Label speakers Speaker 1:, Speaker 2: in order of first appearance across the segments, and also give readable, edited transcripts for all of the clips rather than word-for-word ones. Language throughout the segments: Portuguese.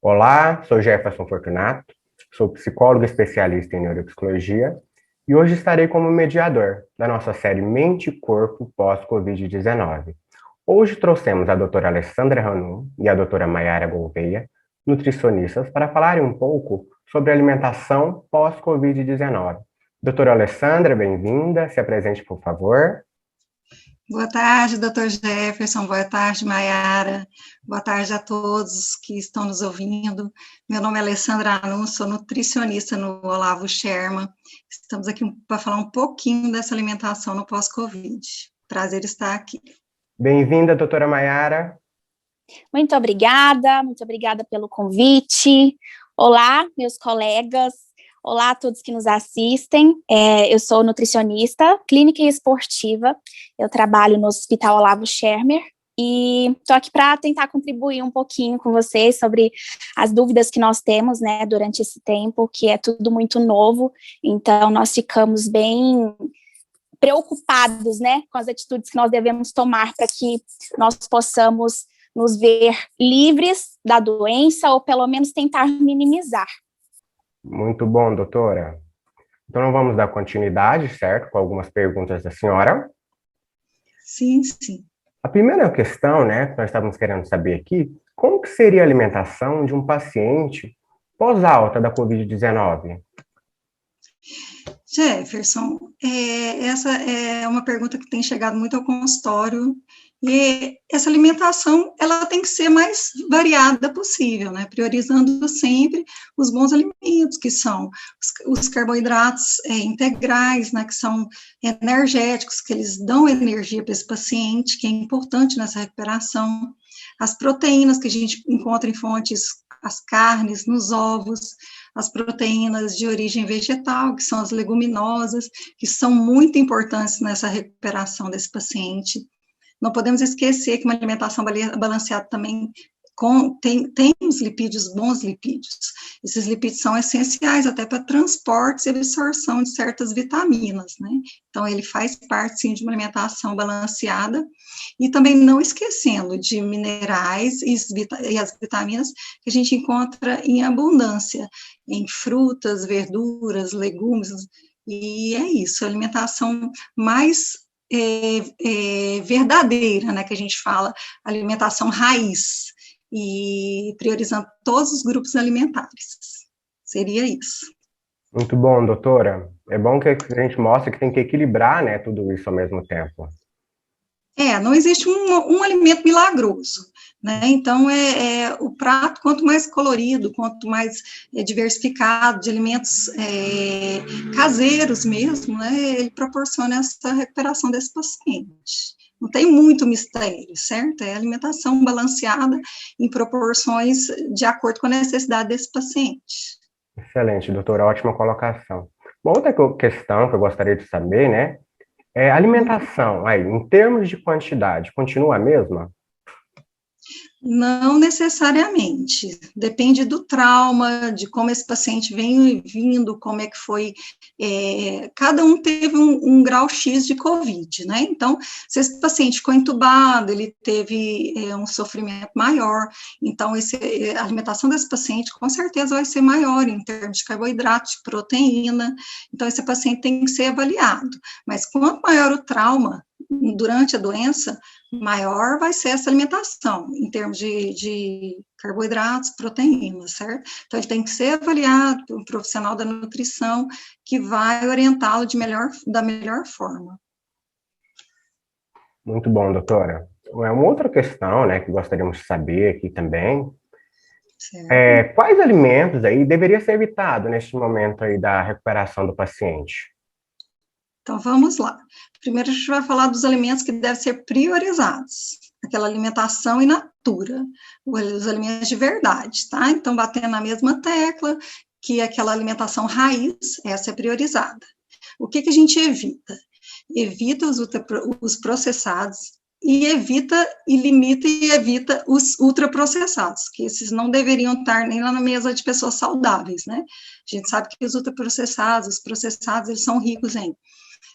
Speaker 1: Olá, sou Jefferson Fortunato, sou psicólogo especialista em neuropsicologia e hoje estarei como mediador da nossa série Mente e Corpo pós-Covid-19. Hoje trouxemos a doutora Alessandra Ranum e a doutora Maiara Gouveia, nutricionistas, para falarem um pouco sobre alimentação pós-Covid-19. Doutora Alessandra, bem-vinda, se apresente, por favor.
Speaker 2: Boa tarde, doutor Jefferson, boa tarde, Maiara, boa tarde a todos que estão nos ouvindo. Meu nome é Alessandra Anun, sou nutricionista no Olavo Sherman. Estamos aqui para falar um pouquinho dessa alimentação no pós-Covid. Prazer estar aqui.
Speaker 1: Bem-vinda, doutora Maiara.
Speaker 3: Muito obrigada pelo convite. Olá, meus colegas. Olá a todos que nos assistem. Eu sou nutricionista clínica e esportiva. Eu trabalho no Hospital Olavo Schermer e estou aqui para tentar contribuir um pouquinho com vocês sobre as dúvidas que nós temos, né, durante esse tempo, que é tudo muito novo. Então, nós ficamos bem preocupados, né, com as atitudes que nós devemos tomar para que nós possamos nos ver livres da doença ou pelo menos tentar minimizar.
Speaker 1: Muito bom, doutora. Então, vamos dar continuidade, certo? Com algumas perguntas da senhora.
Speaker 2: Sim, sim.
Speaker 1: A primeira questão, né, que nós estávamos querendo saber aqui, como que seria a alimentação de um paciente pós-alta da Covid-19?
Speaker 2: Jefferson, essa é uma pergunta que tem chegado muito ao consultório, e essa alimentação, ela tem que ser mais variada possível, né, priorizando sempre os bons alimentos, que são os carboidratos integrais, né, que são energéticos, que eles dão energia para esse paciente, que é importante nessa recuperação, as proteínas que a gente encontra em fontes, as carnes, nos ovos, as proteínas de origem vegetal, que são as leguminosas, que são muito importantes nessa recuperação desse paciente. Não podemos esquecer que uma alimentação balanceada também tem os lipídios, bons lipídios. Esses lipídios são essenciais até para transporte e absorção de certas vitaminas, né? Então, ele faz parte, sim, de uma alimentação balanceada, e também não esquecendo de minerais e as vitaminas que a gente encontra em abundância, em frutas, verduras, legumes, e é isso, a alimentação mais verdadeira, né, que a gente fala, alimentação raiz, e priorizando todos os grupos alimentares. Seria isso.
Speaker 1: Muito bom, doutora. É bom que a gente mostre que tem que equilibrar, né, tudo isso ao mesmo tempo.
Speaker 2: Não existe um alimento milagroso, né? Então, o prato, quanto mais colorido, quanto mais diversificado, de alimentos caseiros mesmo, né, ele proporciona essa recuperação desse paciente. Não tem muito mistério, certo? É alimentação balanceada em proporções de acordo com a necessidade desse paciente.
Speaker 1: Excelente, doutora, ótima colocação. Uma outra questão que eu gostaria de saber, né, alimentação, aí, em termos de quantidade, continua a mesma?
Speaker 2: Não necessariamente, depende do trauma, de como esse paciente vem vindo, como é que foi, cada um teve um grau X de COVID, né, então, se esse paciente ficou entubado, ele teve um sofrimento maior, então, a alimentação desse paciente, com certeza, vai ser maior em termos de carboidrato, de proteína, então, esse paciente tem que ser avaliado, mas quanto maior o trauma durante a doença, maior vai ser essa alimentação, em termos de carboidratos, proteínas, certo? Então, ele tem que ser avaliado por um profissional da nutrição que vai orientá-lo da melhor forma.
Speaker 1: Muito bom, doutora. Uma outra questão, né, que gostaríamos de saber aqui também, quais alimentos aí deveriam ser evitados neste momento aí da recuperação do paciente?
Speaker 2: Então, vamos lá. Primeiro, a gente vai falar dos alimentos que devem ser priorizados. Aquela alimentação in natura, os alimentos de verdade, tá? Então, batendo na mesma tecla, que aquela alimentação raiz, essa é priorizada. O que a gente evita? Evita os processados, e evita os ultraprocessados, que esses não deveriam estar nem lá na mesa de pessoas saudáveis, né? A gente sabe que os ultraprocessados, os processados, eles são ricos em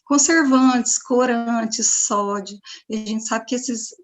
Speaker 2: conservantes, corantes, sódio, e a gente sabe que esses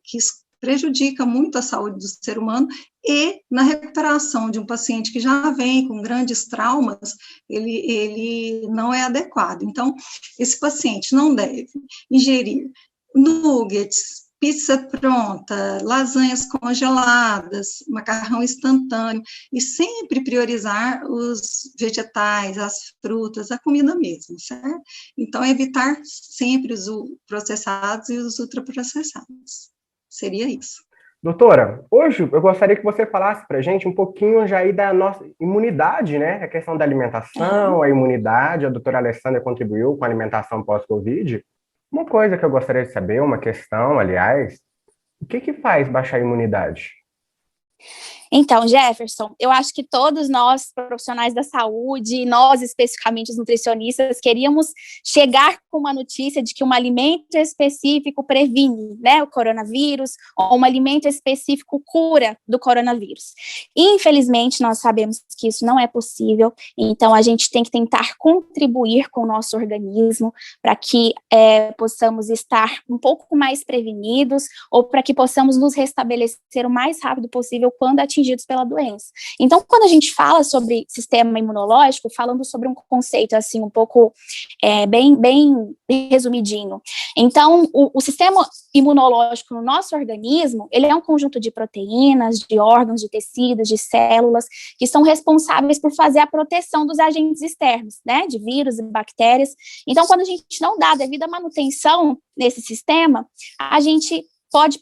Speaker 2: prejudica muito a saúde do ser humano, e na recuperação de um paciente que já vem com grandes traumas, ele não é adequado. Então, esse paciente não deve ingerir nuggets, pizza pronta, lasanhas congeladas, macarrão instantâneo, e sempre priorizar os vegetais, as frutas, a comida mesmo, certo? Então, evitar sempre os processados e os ultraprocessados. Seria isso.
Speaker 1: Doutora, hoje eu gostaria que você falasse para a gente um pouquinho já aí da nossa imunidade, né? A questão da alimentação, a imunidade, a doutora Alessandra contribuiu com a alimentação pós-Covid. Uma coisa que eu gostaria de saber, uma questão, aliás, o que faz baixar a imunidade?
Speaker 3: Então, Jefferson, eu acho que todos nós, profissionais da saúde, nós especificamente os nutricionistas, queríamos chegar com uma notícia de que um alimento específico previne, né, o coronavírus, ou um alimento específico cura do coronavírus. Infelizmente, nós sabemos que isso não é possível, então a gente tem que tentar contribuir com o nosso organismo para que possamos estar um pouco mais prevenidos, ou para que possamos nos restabelecer o mais rápido possível quando atingidos pela doença. Então, quando a gente fala sobre sistema imunológico, falando sobre um conceito assim um pouco bem resumidinho. Então, o sistema imunológico no nosso organismo, ele é um conjunto de proteínas, de órgãos, de tecidos, de células, que são responsáveis por fazer a proteção dos agentes externos, né, de vírus e bactérias. Então, quando a gente não dá a devida manutenção nesse sistema, a gente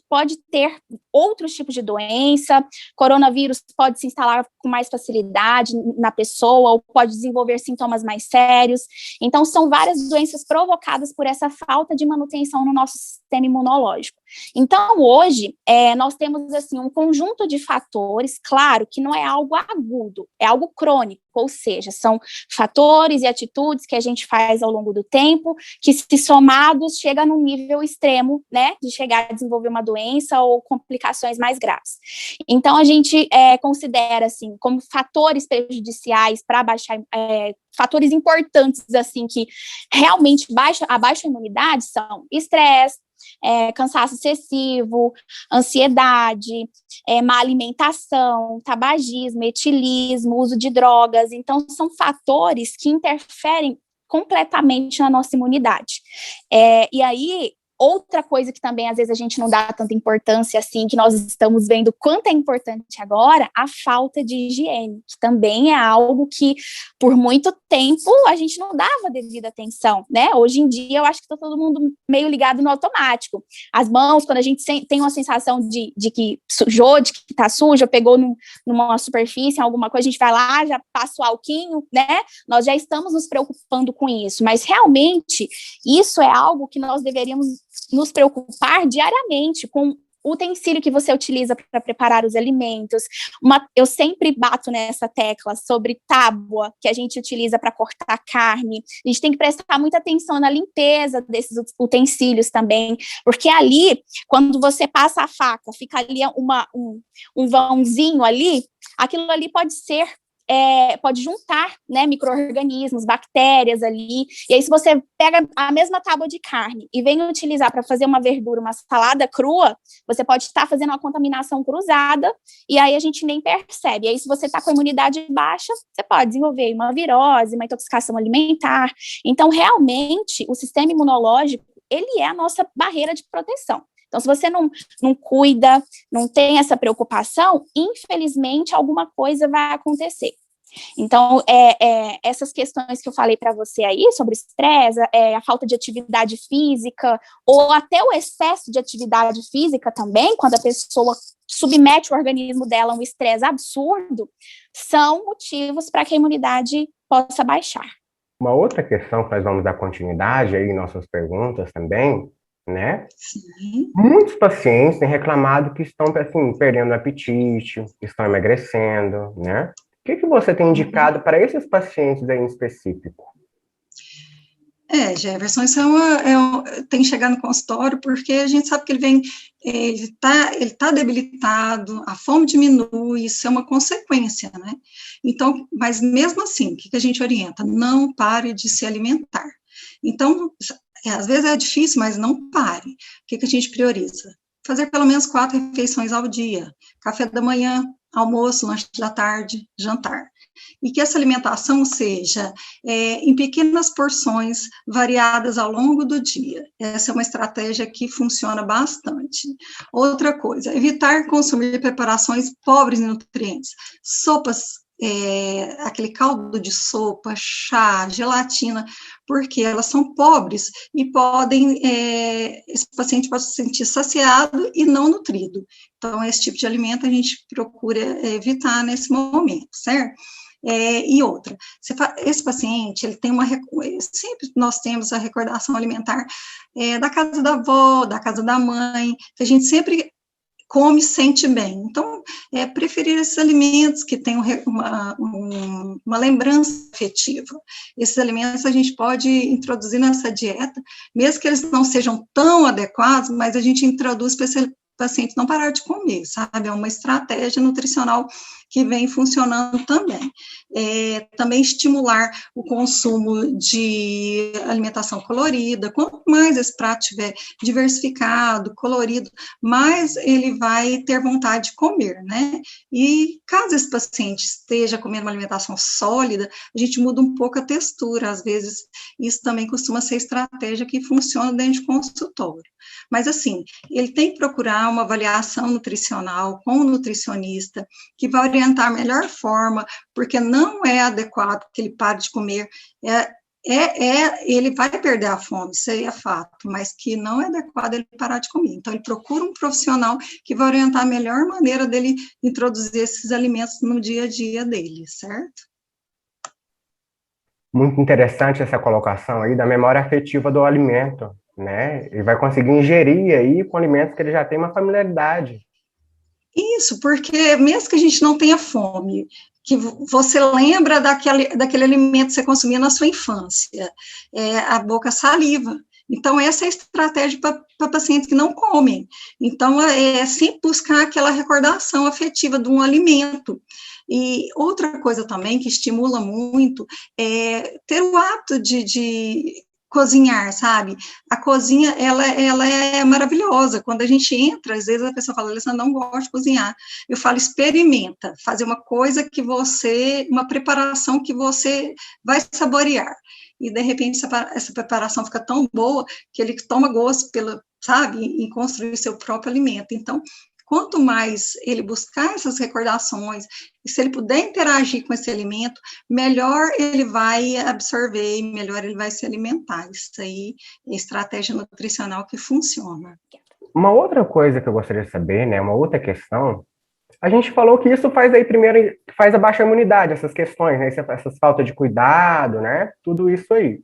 Speaker 3: pode ter outros tipos de doença, coronavírus pode se instalar com mais facilidade na pessoa, ou pode desenvolver sintomas mais sérios. Então, são várias doenças provocadas por essa falta de manutenção no nosso sistema imunológico. Então, hoje, nós temos, assim, um conjunto de fatores, claro, que não é algo agudo, é algo crônico, ou seja, são fatores e atitudes que a gente faz ao longo do tempo, que se somados chega num nível extremo, né, de chegar a desenvolver uma doença ou complicações mais graves. Então, a gente considera, assim, como fatores prejudiciais para baixar, fatores importantes, assim, que realmente abaixam a imunidade são estresse, cansaço excessivo, ansiedade, má alimentação, tabagismo, etilismo, uso de drogas. Então, são fatores que interferem completamente na nossa imunidade. E aí, outra coisa que também, às vezes, a gente não dá tanta importância, assim, que nós estamos vendo quanto é importante agora, a falta de higiene, que também é algo que, por muito tempo, a gente não dava devida atenção, né? Hoje em dia, eu acho que está todo mundo meio ligado no automático. As mãos, quando a gente tem uma sensação de que sujou, de que está suja, pegou numa superfície, alguma coisa, a gente vai lá, já passa o alquinho, né? Nós já estamos nos preocupando com isso, mas realmente, isso é algo que nós deveríamos nos preocupar diariamente com o utensílio que você utiliza para preparar os alimentos. Eu sempre bato nessa tecla sobre tábua, que a gente utiliza para cortar carne. A gente tem que prestar muita atenção na limpeza desses utensílios também, porque ali, quando você passa a faca, fica ali um vãozinho ali, aquilo ali pode juntar, né, micro-organismos, bactérias ali, e aí se você pega a mesma tábua de carne e vem utilizar para fazer uma verdura, uma salada crua, você pode estar fazendo uma contaminação cruzada, e aí a gente nem percebe. E aí se você está com a imunidade baixa, você pode desenvolver uma virose, uma intoxicação alimentar. Então, realmente, o sistema imunológico, ele é a nossa barreira de proteção. Então, se você não cuida, não tem essa preocupação, infelizmente, alguma coisa vai acontecer. Então, essas questões que eu falei para você aí, sobre estresse, a falta de atividade física, ou até o excesso de atividade física também, quando a pessoa submete o organismo dela a um estresse absurdo, são motivos para que a imunidade possa baixar.
Speaker 1: Uma outra questão que nós vamos dar continuidade aí em nossas perguntas também, né?
Speaker 2: Sim.
Speaker 1: Muitos pacientes têm reclamado que estão, assim, perdendo o apetite, estão emagrecendo, né? O que você tem indicado para esses pacientes aí em específico?
Speaker 2: Jefferson, isso tem que chegar no consultório, porque a gente sabe que ele tá debilitado, a fome diminui, isso é uma consequência, né? Então, mas mesmo assim, o que a gente orienta? Não pare de se alimentar. Então, às vezes é difícil, mas não pare. O que a gente prioriza? fazer pelo menos 4 refeições ao dia, café da manhã, almoço, lanche da tarde, jantar. E que essa alimentação seja em pequenas porções, variadas ao longo do dia. Essa é uma estratégia que funciona bastante. Outra coisa, evitar consumir preparações pobres em nutrientes, sopas, aquele caldo de sopa, chá, gelatina, porque elas são pobres e podem, esse paciente pode se sentir saciado e não nutrido. Então, esse tipo de alimento a gente procura evitar nesse momento, certo? E outra, esse paciente, ele tem sempre nós temos a recordação alimentar da casa da avó, da casa da mãe, que a gente sempre come e sente bem. Então, preferir esses alimentos que têm uma lembrança afetiva. Esses alimentos a gente pode introduzir nessa dieta, mesmo que eles não sejam tão adequados, mas a gente introduz para esse paciente não parar de comer, sabe? É uma estratégia nutricional que vem funcionando também. Também estimular o consumo de alimentação colorida. Quanto mais esse prato estiver diversificado, colorido, mais ele vai ter vontade de comer, né? E caso esse paciente esteja comendo uma alimentação sólida, a gente muda um pouco a textura. Às vezes, isso também costuma ser estratégia que funciona dentro de consultório. Mas, assim, ele tem que procurar uma avaliação nutricional com o nutricionista, que vai orientar a melhor forma, porque não é adequado que ele pare de comer, ele vai perder a fome, isso aí é fato, mas que não é adequado ele parar de comer. Então, ele procura um profissional que vai orientar a melhor maneira dele introduzir esses alimentos no dia a dia dele, certo?
Speaker 1: Muito interessante essa colocação aí da memória afetiva do alimento, né? Ele vai conseguir ingerir aí com alimentos que ele já tem uma familiaridade.
Speaker 2: Isso, porque mesmo que a gente não tenha fome, que você lembra daquele alimento que você consumia na sua infância, a boca saliva. Então, essa é a estratégia para pacientes que não comem. Então, sempre buscar aquela recordação afetiva de um alimento. E outra coisa também que estimula muito é ter o hábito de cozinhar, sabe? A cozinha, ela é maravilhosa. Quando a gente entra, às vezes a pessoa fala, Alessandra, não gosto de cozinhar. Eu falo, experimenta, fazer uma coisa uma preparação que você vai saborear. E, de repente, essa preparação fica tão boa que ele toma gosto sabe, em construir seu próprio alimento. Então, quanto mais ele buscar essas recordações, e se ele puder interagir com esse alimento, melhor ele vai absorver e melhor ele vai se alimentar. Isso aí é estratégia nutricional que funciona.
Speaker 1: Uma outra coisa que eu gostaria de saber, né, uma outra questão, a gente falou que isso faz aí primeiro, faz a baixa imunidade, essas questões, né, essas faltas de cuidado, né, tudo isso aí.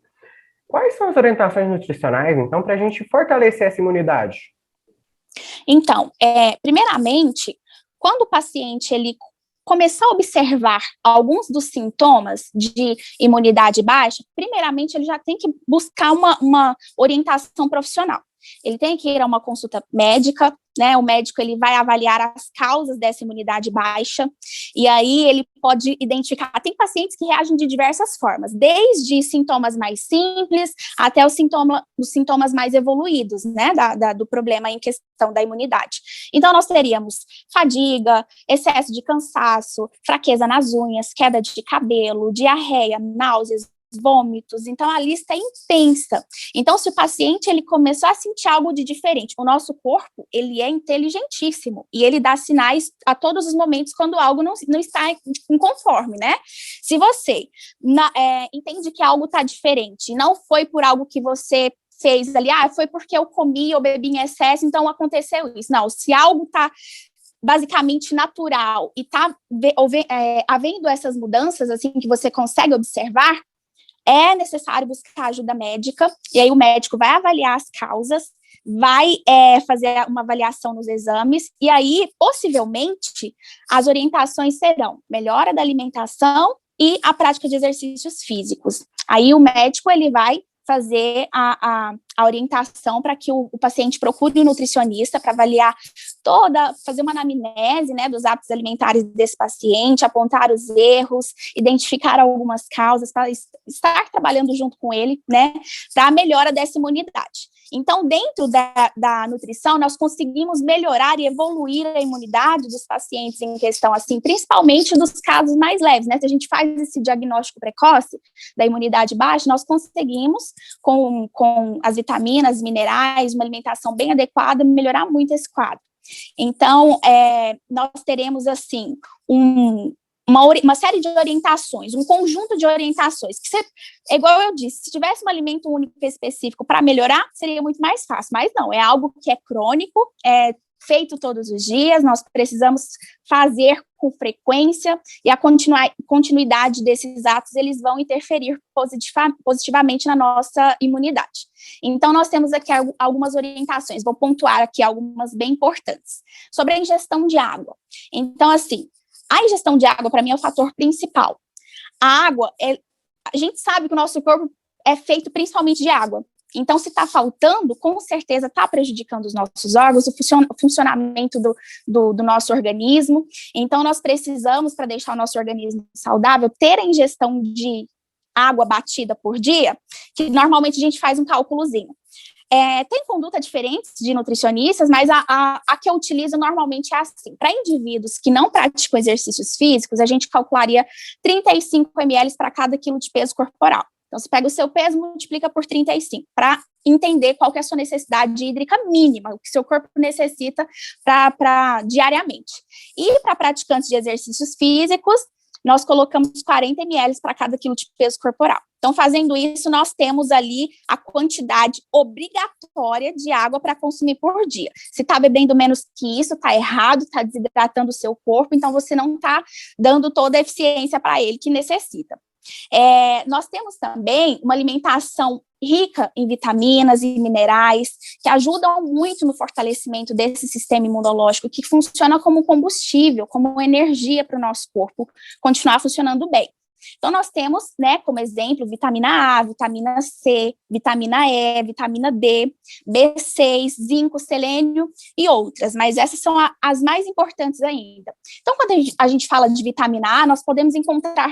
Speaker 1: Quais são as orientações nutricionais, então, para a gente fortalecer essa imunidade?
Speaker 3: Então, primeiramente, quando o paciente ele começar a observar alguns dos sintomas de imunidade baixa, primeiramente ele já tem que buscar uma orientação profissional. Ele tem que ir a uma consulta médica, né? O médico ele vai avaliar as causas dessa imunidade baixa, e aí ele pode identificar. Tem pacientes que reagem de diversas formas, desde sintomas mais simples até os sintomas mais evoluídos, né? Do problema em questão da imunidade. Então, nós teríamos fadiga, excesso de cansaço, fraqueza nas unhas, queda de cabelo, diarreia, náuseas, vômitos, então a lista é intensa. Então, se o paciente ele começou a sentir algo de diferente, o nosso corpo, ele é inteligentíssimo, e ele dá sinais a todos os momentos quando algo não está inconforme, né? Se você entende que algo está diferente, não foi por algo que você fez ali, foi porque eu comi ou bebi em excesso, então aconteceu isso. Não, se algo está basicamente natural e está havendo essas mudanças, assim, que você consegue observar, é necessário buscar ajuda médica, e aí o médico vai avaliar as causas, vai fazer uma avaliação nos exames, e aí, possivelmente, as orientações serão melhora da alimentação e a prática de exercícios físicos. Aí o médico, ele vai fazer a orientação para que o paciente procure um nutricionista para avaliar fazer uma anamnese, né, dos hábitos alimentares desse paciente, apontar os erros, identificar algumas causas, para estar trabalhando junto com ele, né, para a melhora dessa imunidade. Então, dentro da nutrição, nós conseguimos melhorar e evoluir a imunidade dos pacientes em questão, assim, principalmente dos casos mais leves, né? Se a gente faz esse diagnóstico precoce da imunidade baixa, nós conseguimos, com as vitaminas, minerais, uma alimentação bem adequada, melhorar muito esse quadro. Então, nós teremos, assim, uma série de orientações, um conjunto de orientações, que igual eu disse, se tivesse um alimento único específico para melhorar, seria muito mais fácil, mas não, é algo que é crônico, é feito todos os dias, nós precisamos fazer com frequência, e a continuidade desses atos, eles vão interferir positivamente na nossa imunidade. Então, nós temos aqui algumas orientações, vou pontuar aqui algumas bem importantes, sobre a ingestão de água. Então, assim, a ingestão de água, para mim, é o fator principal. A água, a gente sabe que o nosso corpo é feito principalmente de água. Então, se está faltando, com certeza está prejudicando os nossos órgãos, o funcionamento do nosso organismo. Então, nós precisamos, para deixar o nosso organismo saudável, ter a ingestão de água batida por dia, que normalmente a gente faz um cálculozinho. Tem conduta diferentes de nutricionistas, mas a que eu utilizo normalmente é assim. Para indivíduos que não praticam exercícios físicos, a gente calcularia 35 ml para cada quilo de peso corporal. Então, você pega o seu peso e multiplica por 35, para entender qual que é a sua necessidade hídrica mínima, o que seu corpo necessita diariamente. E para praticantes de exercícios físicos, nós colocamos 40 ml para cada quilo de peso corporal. Então, fazendo isso, nós temos ali a quantidade obrigatória de água para consumir por dia. Se está bebendo menos que isso, está errado, está desidratando o seu corpo, então você não está dando toda a eficiência para ele que necessita. Nós temos também uma alimentação rica em vitaminas e minerais, que ajudam muito no fortalecimento desse sistema imunológico, que funciona como combustível, como energia para o nosso corpo continuar funcionando bem. Então, nós temos, né, como exemplo, vitamina A, vitamina C, vitamina E, vitamina D, B6, zinco, selênio e outras, mas essas são as mais importantes ainda. Então, quando a gente fala de vitamina A, nós podemos encontrar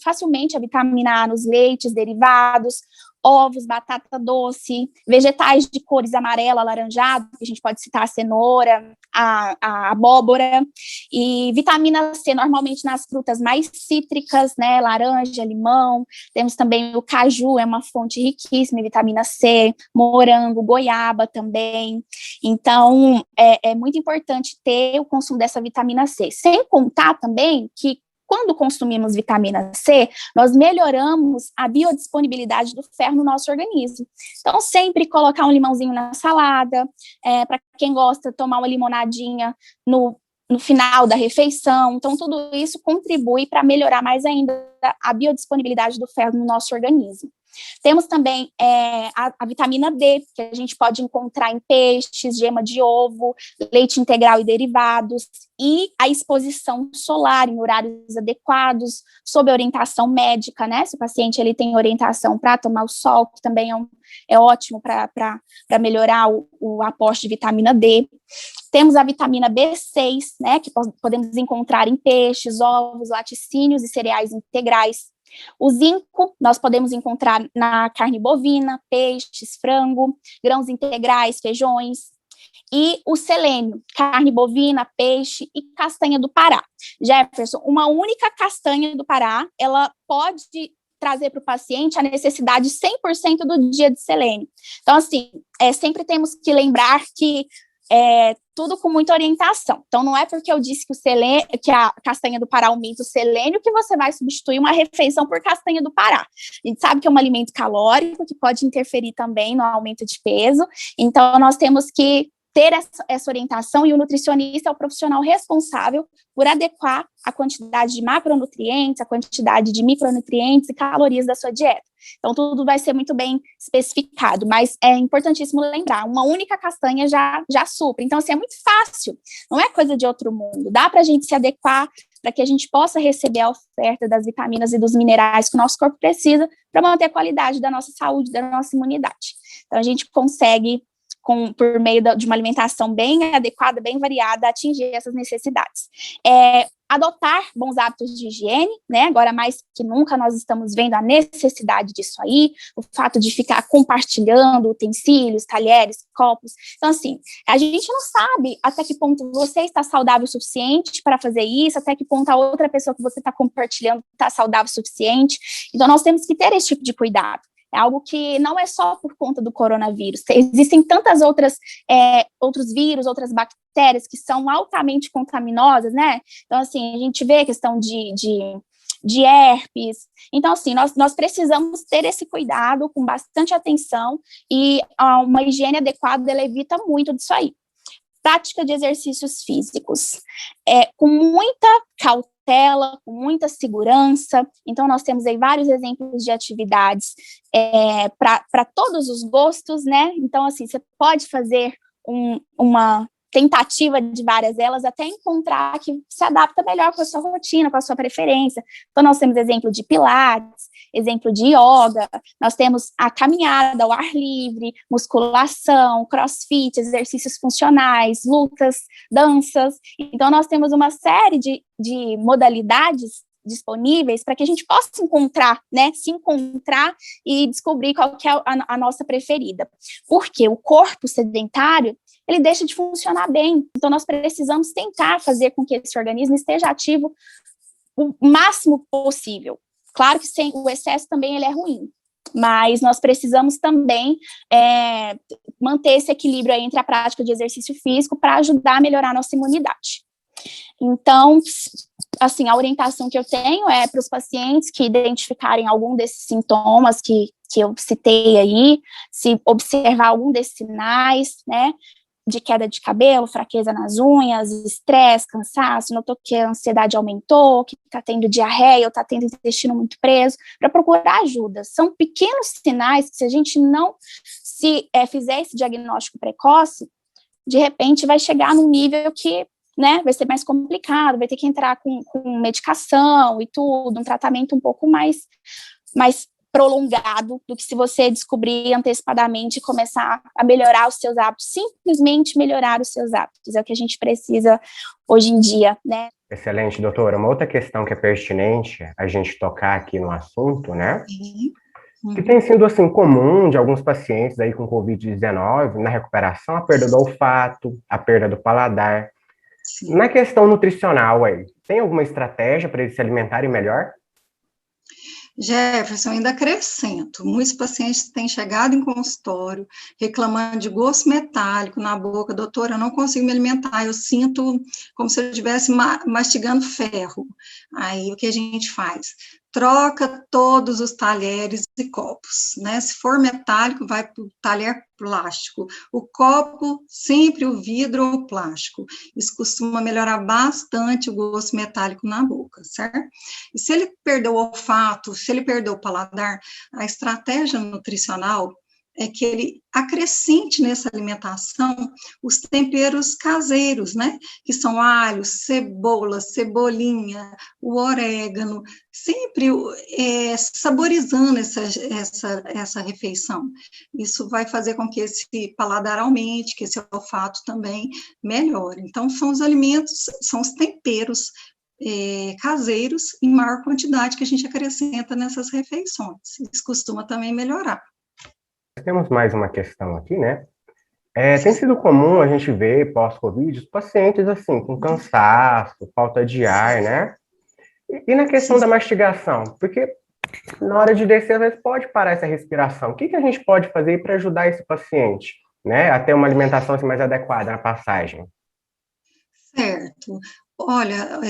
Speaker 3: facilmente a vitamina A nos leites, derivados, ovos, batata doce, vegetais de cores amarelo, alaranjado, que a gente pode citar a cenoura, a abóbora, e vitamina C normalmente nas frutas mais cítricas, né, laranja, limão, temos também o caju, é uma fonte riquíssima em vitamina C, morango, goiaba também, então é muito importante ter o consumo dessa vitamina C, sem contar também que quando consumimos vitamina C, nós melhoramos a biodisponibilidade do ferro no nosso organismo. Então, sempre colocar um limãozinho na salada, para quem gosta, tomar uma limonadinha no final da refeição. Então, tudo isso contribui para melhorar mais ainda a biodisponibilidade do ferro no nosso organismo. Temos também a vitamina D, que a gente pode encontrar em peixes, gema de ovo, leite integral e derivados, e a exposição solar em horários adequados, sob orientação médica, né? Se o paciente ele tem orientação para tomar o sol, que também é ótimo para melhorar o aporte de vitamina D. Temos a vitamina B6, né? Que podemos encontrar em peixes, ovos, laticínios e cereais integrais. O zinco, nós podemos encontrar na carne bovina, peixes, frango, grãos integrais, feijões, e o selênio, carne bovina, peixe e castanha do Pará. Jefferson, uma única castanha do Pará, ela pode trazer para o paciente a necessidade 100% do dia de selênio. Então, assim, sempre temos que lembrar que tudo com muita orientação. Então, não é porque eu disse que a castanha do Pará aumenta o selênio que você vai substituir uma refeição por castanha do Pará. A gente sabe que é um alimento calórico que pode interferir também no aumento de peso, então nós temos que ter essa orientação, e o nutricionista é o profissional responsável por adequar a quantidade de macronutrientes, a quantidade de micronutrientes e calorias da sua dieta. Então, tudo vai ser muito bem especificado, mas é importantíssimo lembrar, uma única castanha já supre. Então, assim, é muito fácil, não é coisa de outro mundo. Dá para a gente se adequar para que a gente possa receber a oferta das vitaminas e dos minerais que o nosso corpo precisa para manter a qualidade da nossa saúde, da nossa imunidade. Então, a gente consegue, por meio de uma alimentação bem adequada, bem variada, atingir essas necessidades. adotar bons hábitos de higiene, né? Agora mais que nunca nós estamos vendo a necessidade disso aí, o fato de ficar compartilhando utensílios, talheres, copos. Então, assim, a gente não sabe até que ponto você está saudável o suficiente para fazer isso, até que ponto a outra pessoa que você está compartilhando está saudável o suficiente. Então, nós temos que ter esse tipo de cuidado. É algo que não é só por conta do coronavírus. Existem tantas outros vírus, outras bactérias que são altamente contaminosas, né? Então, assim, a gente vê a questão de herpes. Então, assim, nós precisamos ter esse cuidado com bastante atenção e uma higiene adequada, ela evita muito disso aí. Prática de exercícios físicos. Com muita cautela, com muita segurança. Então, nós temos aí vários exemplos de atividades para todos os gostos, né? Então, assim, você pode fazer uma tentativa de várias delas até encontrar que se adapta melhor com a sua rotina, com a sua preferência. Então, nós temos exemplo de pilates, exemplo de yoga, nós temos a caminhada ao ar livre, musculação, crossfit, exercícios funcionais, lutas, danças. Então, nós temos uma série de modalidades disponíveis para que a gente possa encontrar, né, se encontrar e descobrir qual que é a nossa preferida. Porque o corpo sedentário, ele deixa de funcionar bem. Então, nós precisamos tentar fazer com que esse organismo esteja ativo o máximo possível. Claro que sem o excesso também ele é ruim, mas nós precisamos também manter esse equilíbrio aí entre a prática de exercício físico para ajudar a melhorar a nossa imunidade. Então, assim, a orientação que eu tenho é para os pacientes que identificarem algum desses sintomas que eu citei aí, se observar algum desses sinais, né, de queda de cabelo, fraqueza nas unhas, estresse, cansaço, notou que a ansiedade aumentou, que está tendo diarreia ou está tendo intestino muito preso, para procurar ajuda. São pequenos sinais que, se a gente não fizer esse diagnóstico precoce, de repente vai chegar num nível que, né, vai ser mais complicado, vai ter que entrar com medicação e tudo, um tratamento um pouco mais prolongado do que se você descobrir antecipadamente e começar a melhorar os seus hábitos, simplesmente melhorar os seus hábitos, é o que a gente precisa hoje em dia, né?
Speaker 1: Excelente, doutora. Uma outra questão que é pertinente a gente tocar aqui no assunto, né? Que tem sido, assim, comum de alguns pacientes aí com Covid-19, na recuperação, a perda do olfato, a perda do paladar. Sim. Na questão nutricional aí, tem alguma estratégia para eles se alimentarem melhor?
Speaker 2: Jefferson, ainda acrescento, muitos pacientes têm chegado em consultório reclamando de gosto metálico na boca, doutora, eu não consigo me alimentar, eu sinto como se eu estivesse mastigando ferro. Aí, o que a gente faz? Troca todos os talheres e copos, né? Se for metálico, vai para o talher plástico. O copo, sempre o vidro ou plástico. Isso costuma melhorar bastante o gosto metálico na boca, certo? E se ele perdeu o olfato, se ele perdeu o paladar, a estratégia nutricional é que ele acrescente nessa alimentação os temperos caseiros, né? Que são alho, cebola, cebolinha, o orégano, sempre saborizando essa refeição. Isso vai fazer com que esse paladar aumente, que esse olfato também melhore. Então, são os alimentos, são os temperos caseiros em maior quantidade que a gente acrescenta nessas refeições. Isso costuma também melhorar.
Speaker 1: Temos mais uma questão aqui, né? Tem sido comum a gente ver pós-Covid os pacientes, assim, com cansaço, falta de ar, né? E na questão da mastigação? Porque na hora de descer, às vezes pode parar essa respiração. O que a gente pode fazer para ajudar esse paciente, né? A ter uma alimentação assim, mais adequada na passagem?
Speaker 2: Certo. Olha,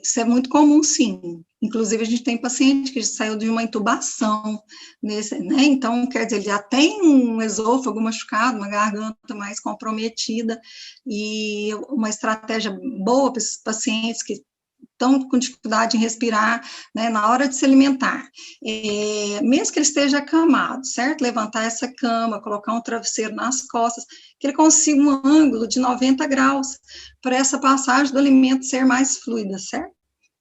Speaker 2: isso é muito comum, sim. Inclusive, a gente tem paciente que saiu de uma intubação, né? Então, quer dizer, ele já tem um esôfago machucado, uma garganta mais comprometida, e uma estratégia boa para esses pacientes que estão com dificuldade em respirar, né, na hora de se alimentar, mesmo que ele esteja acamado, certo? Levantar essa cama, colocar um travesseiro nas costas, que ele consiga um ângulo de 90 graus, para essa passagem do alimento ser mais fluida, certo?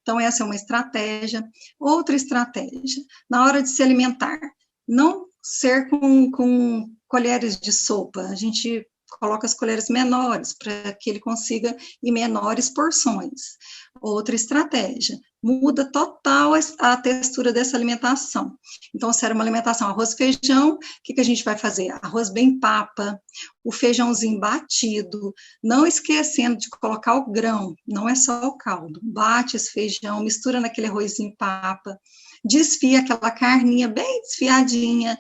Speaker 2: Então, essa é uma estratégia. Outra estratégia, na hora de se alimentar, não ser com colheres de sopa, a gente coloca as colheres menores, para que ele consiga em menores porções. Outra estratégia, muda total a textura dessa alimentação. Então, se era uma alimentação arroz e feijão, o que a gente vai fazer? Arroz bem papa, o feijãozinho batido, não esquecendo de colocar o grão, não é só o caldo. Bate esse feijão, mistura naquele arrozinho papa, desfia aquela carninha bem desfiadinha,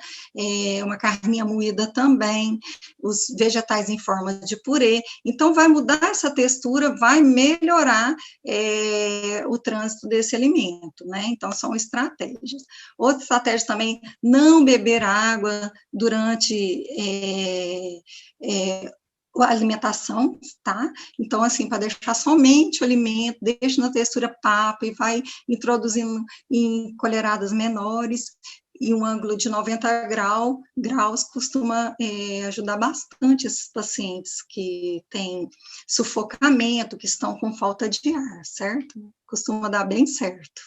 Speaker 2: uma carninha moída também, os vegetais em forma de purê. Então, vai mudar essa textura, vai melhorar o trânsito desse alimento, né? Então, são estratégias. Outra estratégia também, não beber água durante a alimentação, tá? Então, assim, para deixar somente o alimento, deixa na textura papa e vai introduzindo em colheradas menores, e um ângulo de 90 graus costuma ajudar bastante esses pacientes que têm sufocamento, que estão com falta de ar, certo? Costuma dar bem certo.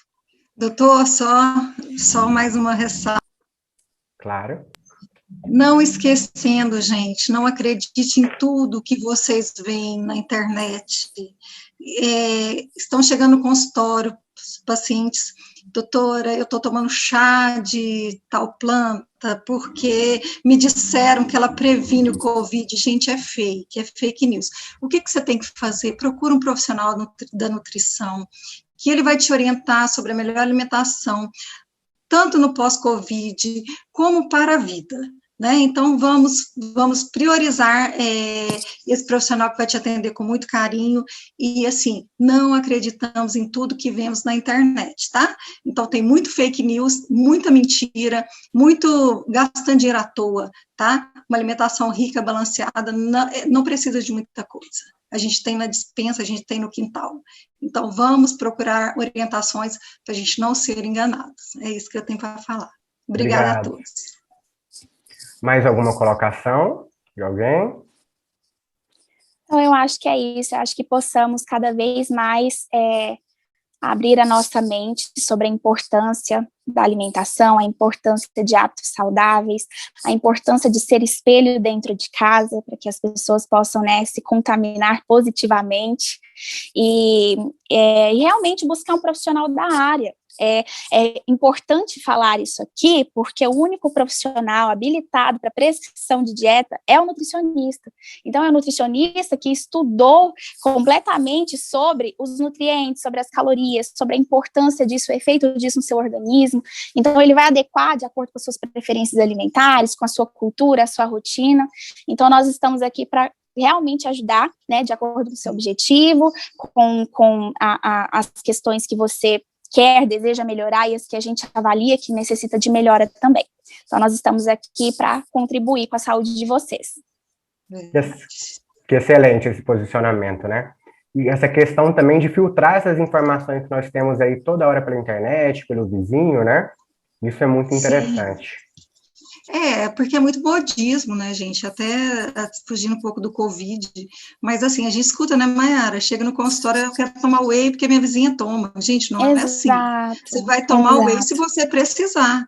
Speaker 2: Doutor, só mais uma ressalva.
Speaker 1: Claro.
Speaker 2: Não esquecendo, gente, não acredite em tudo que vocês veem na internet. Estão chegando no consultório pacientes, doutora, eu estou tomando chá de tal planta porque me disseram que ela previne o Covid. Gente, é fake news. O que você tem que fazer? Procura um profissional da nutrição, que ele vai te orientar sobre a melhor alimentação, tanto no pós-Covid, como para a vida, né? Então, vamos priorizar esse profissional que vai te atender com muito carinho, e, assim, não acreditamos em tudo que vemos na internet, tá? Então, tem muito fake news, muita mentira, muito gastando dinheiro à toa, tá? Uma alimentação rica, balanceada, não precisa de muita coisa. A gente tem na despensa, a gente tem no quintal. Então, vamos procurar orientações para a gente não ser enganados. É isso que eu tenho para falar. Obrigada a todos.
Speaker 1: Mais alguma colocação de alguém?
Speaker 3: Então, eu acho que é isso. Eu acho que possamos cada vez mais abrir a nossa mente sobre a importância da alimentação, a importância de hábitos saudáveis, a importância de ser espelho dentro de casa, para que as pessoas possam, né, se contaminar positivamente e realmente buscar um profissional da área. É importante falar isso aqui, porque o único profissional habilitado para prescrição de dieta é o nutricionista. Então, é o nutricionista que estudou completamente sobre os nutrientes, sobre as calorias, sobre a importância disso, o efeito disso no seu organismo. Então, ele vai adequar de acordo com as suas preferências alimentares, com a sua cultura, a sua rotina. Então, nós estamos aqui para realmente ajudar, né, de acordo com o seu objetivo, com as questões que você quer, deseja melhorar e as que a gente avalia que necessita de melhora também. Então, nós estamos aqui para contribuir com a saúde de vocês.
Speaker 1: Que excelente esse posicionamento, né? E essa questão também de filtrar essas informações que nós temos aí toda hora pela internet, pelo vizinho, né? Isso é muito interessante.
Speaker 2: Sim. Porque é muito modismo, né, gente? Até fugindo um pouco do Covid, mas assim, a gente escuta, né, Mayara? Chega no consultório, eu quero tomar whey porque minha vizinha toma. Gente, não é assim. Você vai tomar whey se você precisar.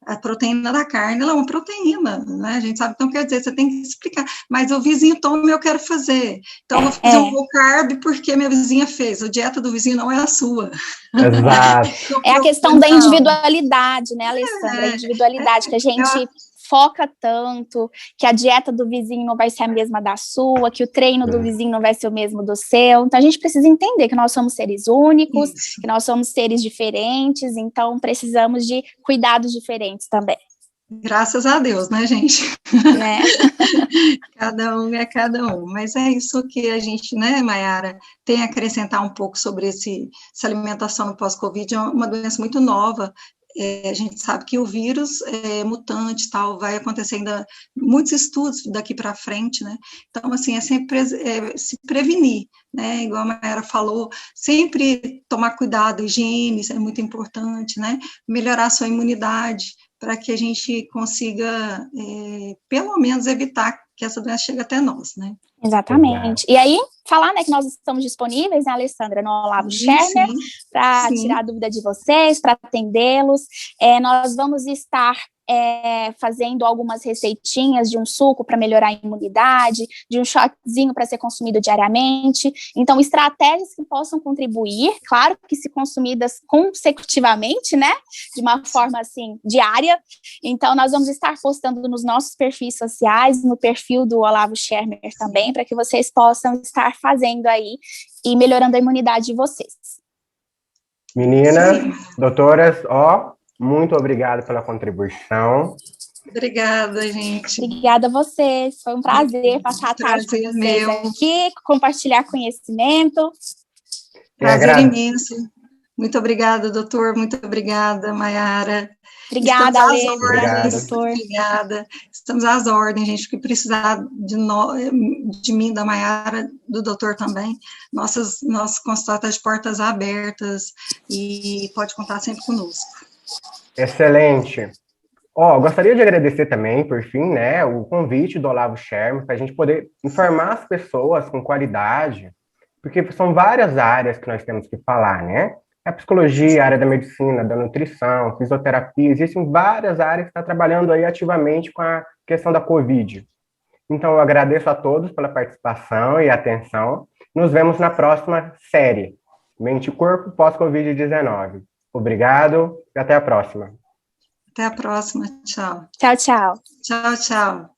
Speaker 2: A proteína da carne, ela é uma proteína, né? A gente sabe, então quer dizer, você tem que explicar. Mas o vizinho toma e eu quero fazer. Então, eu vou fazer um low carb porque minha vizinha fez. A dieta do vizinho não é a sua.
Speaker 1: Exato.
Speaker 3: É a questão da individualidade, né, Alessandra? A individualidade que a gente foca tanto, que a dieta do vizinho não vai ser a mesma da sua, que o treino do vizinho não vai ser o mesmo do seu. Então, a gente precisa entender que nós somos seres únicos, que nós somos seres diferentes, então precisamos de cuidados diferentes também.
Speaker 2: Graças a Deus, né, gente?
Speaker 3: Né?
Speaker 2: Cada um é cada um. Mas é isso que a gente, né, Mayara, tem a acrescentar um pouco sobre essa alimentação no pós-Covid. É uma doença muito nova. A gente sabe que o vírus é mutante, tal, vai acontecer ainda muitos estudos daqui para frente, né? Então, assim, é sempre se prevenir, né? Igual a Mayara falou, sempre tomar cuidado, higiene, isso é muito importante, né? Melhorar a sua imunidade, para que a gente consiga, pelo menos, evitar que essa doença chegue até nós, né?
Speaker 3: Exatamente.
Speaker 1: Exato.
Speaker 3: E aí, falar, né, que nós estamos disponíveis, né, Alessandra, no Olavo Schermer, para tirar a dúvida de vocês, para atendê-los. Nós vamos estar fazendo algumas receitinhas de um suco para melhorar a imunidade, de um shotzinho para ser consumido diariamente. Então, estratégias que possam contribuir, claro que se consumidas consecutivamente, né, de uma forma, assim, diária. Então, nós vamos estar postando nos nossos perfis sociais, no perfil do Olavo Schermer também, para que vocês possam estar fazendo aí e melhorando a imunidade de vocês.
Speaker 1: Meninas, doutoras, muito obrigado pela contribuição.
Speaker 2: Obrigada, gente.
Speaker 3: Obrigada a vocês. Foi um prazer passar a tarde com vocês aqui, compartilhar conhecimento.
Speaker 2: Prazer imenso. Muito obrigada, doutor. Muito obrigada, Mayara.
Speaker 3: Obrigada, Ale. Obrigada,
Speaker 2: doutor. Obrigada. Estamos às ordens, gente. Que precisar de mim, da Mayara, do doutor também. Nosso consultório está de portas abertas e pode contar sempre conosco.
Speaker 1: Excelente. Gostaria de agradecer também, por fim, né, o convite do Olavo Schermer, para a gente poder informar as pessoas com qualidade, porque são várias áreas que nós temos que falar, né? A psicologia, a área da medicina, da nutrição, fisioterapia, existem várias áreas que estão trabalhando aí ativamente com a questão da Covid. Então, eu agradeço a todos pela participação e atenção. Nos vemos na próxima série, Mente e Corpo pós-Covid-19. Obrigado e até a próxima.
Speaker 2: Até a próxima. Tchau.
Speaker 3: Tchau, tchau.
Speaker 2: Tchau, tchau.